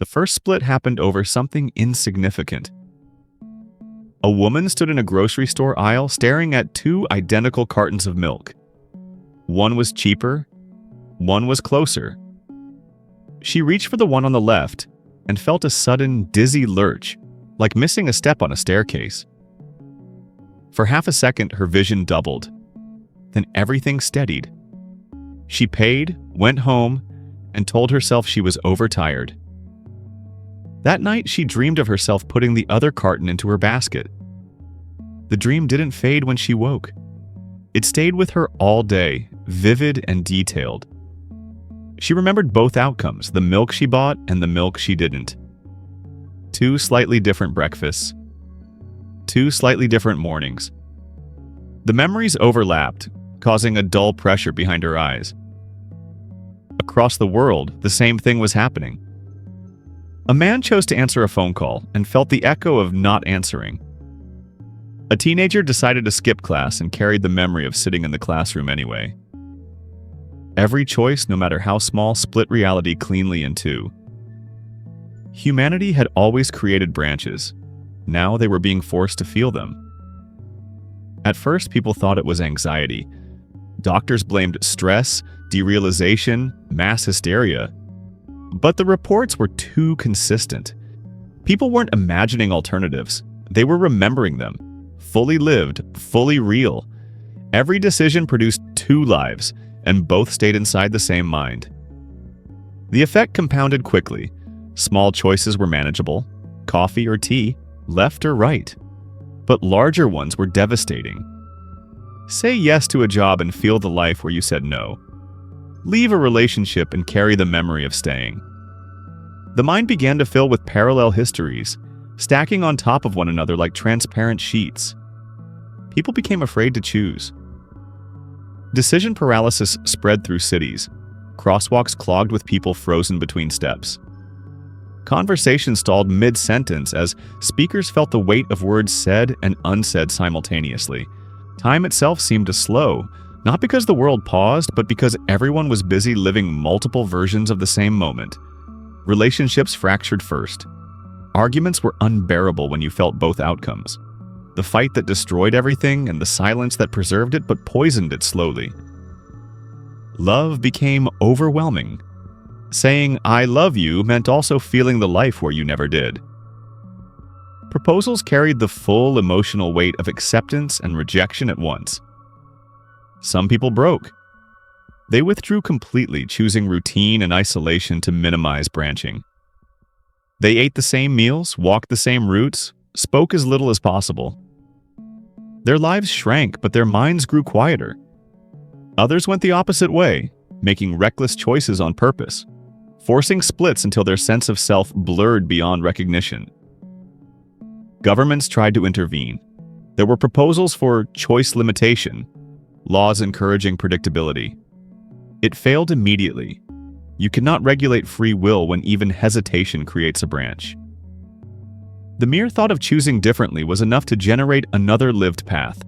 The first split happened over something insignificant. A woman stood in a grocery store aisle staring at two identical cartons of milk. One was cheaper, one was closer. She reached for the one on the left and felt a sudden dizzy lurch, like missing a step on a staircase. For half a second, her vision doubled. Then everything steadied. She paid, went home, and told herself she was overtired. That night, she dreamed of herself putting the other carton into her basket. The dream didn't fade when she woke. It stayed with her all day, vivid and detailed. She remembered both outcomes, the milk she bought and the milk she didn't. Two slightly different breakfasts. Two slightly different mornings. The memories overlapped, causing a dull pressure behind her eyes. Across the world, the same thing was happening. A man chose to answer a phone call and felt the echo of not answering. A teenager decided to skip class and carried the memory of sitting in the classroom anyway. Every choice, no matter how small, split reality cleanly in two. Humanity had always created branches. Now they were being forced to feel them. At first, people thought it was anxiety. Doctors blamed stress, derealization, mass hysteria. But the reports were too consistent. People weren't imagining alternatives. They were remembering them. Fully lived, fully real. Every decision produced two lives, and both stayed inside the same mind. The effect compounded quickly. Small choices were manageable, coffee or tea, left or right. But larger ones were devastating. Say yes to a job and feel the life where you said no. Leave a relationship and carry the memory of staying. The mind began to fill with parallel histories, stacking on top of one another like transparent sheets. People became afraid to choose. Decision paralysis spread through cities, crosswalks clogged with people frozen between steps. Conversation stalled mid-sentence as speakers felt the weight of words said and unsaid simultaneously. Time itself seemed to slow, not because the world paused, but because everyone was busy living multiple versions of the same moment. Relationships fractured first. Arguments were unbearable when you felt both outcomes. The fight that destroyed everything and the silence that preserved it but poisoned it slowly. Love became overwhelming. Saying, "I love you," meant also feeling the life where you never did. Proposals carried the full emotional weight of acceptance and rejection at once. Some people broke. They withdrew completely, choosing routine and isolation to minimize branching. They ate the same meals, walked the same routes, spoke as little as possible. Their lives shrank, but their minds grew quieter. Others went the opposite way, making reckless choices on purpose, forcing splits until their sense of self blurred beyond recognition. Governments tried to intervene. There were proposals for choice limitation, laws encouraging predictability. It failed immediately. You cannot regulate free will when even hesitation creates a branch. The mere thought of choosing differently was enough to generate another lived path.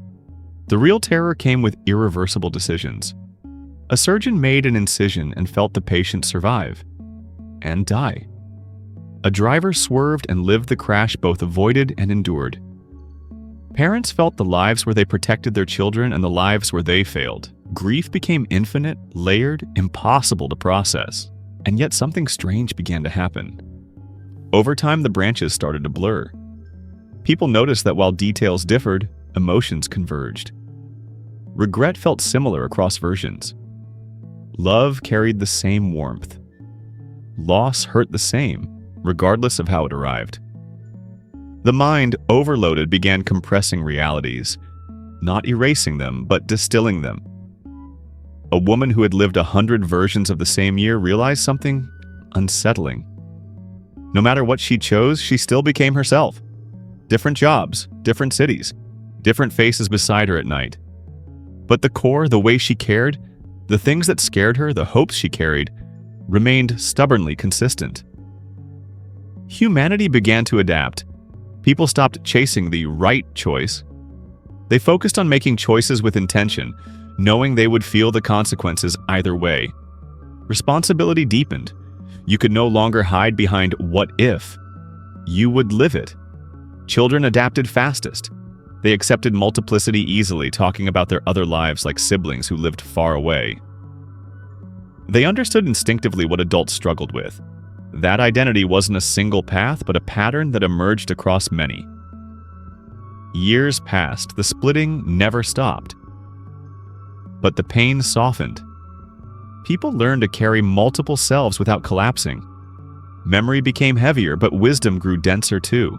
The real terror came with irreversible decisions. A surgeon made an incision and felt the patient survive and die. A driver swerved and lived the crash both avoided and endured. Parents felt the lives where they protected their children and the lives where they failed. Grief became infinite, layered, impossible to process. And yet something strange began to happen. Over time, the branches started to blur. People noticed that while details differed, emotions converged. Regret felt similar across versions. Love carried the same warmth. Loss hurt the same, regardless of how it arrived. The mind, overloaded, began compressing realities, not erasing them, but distilling them. A woman who had lived 100 versions of the same year realized something unsettling. No matter what she chose, she still became herself. Different jobs, different cities, different faces beside her at night. But the core, the way she cared, the things that scared her, the hopes she carried, remained stubbornly consistent. Humanity began to adapt. People stopped chasing the right choice. They focused on making choices with intention, knowing they would feel the consequences either way. Responsibility deepened. You could no longer hide behind "what if." You would live it. Children adapted fastest. They accepted multiplicity easily, talking about their other lives like siblings who lived far away. They understood instinctively what adults struggled with. That identity wasn't a single path, but a pattern that emerged across many. Years passed, the splitting never stopped. But the pain softened. People learned to carry multiple selves without collapsing. Memory became heavier, but wisdom grew denser too.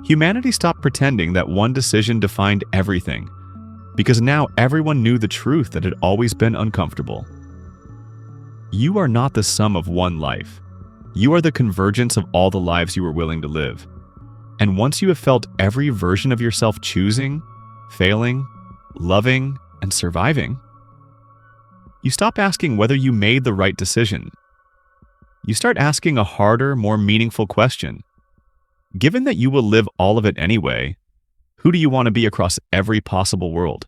Humanity stopped pretending that one decision defined everything, because now everyone knew the truth that had always been uncomfortable. You are not the sum of one life. You are the convergence of all the lives you were willing to live. And once you have felt every version of yourself choosing, failing, loving, and surviving, you stop asking whether you made the right decision. You start asking a harder, more meaningful question. Given that you will live all of it anyway, who do you want to be across every possible world?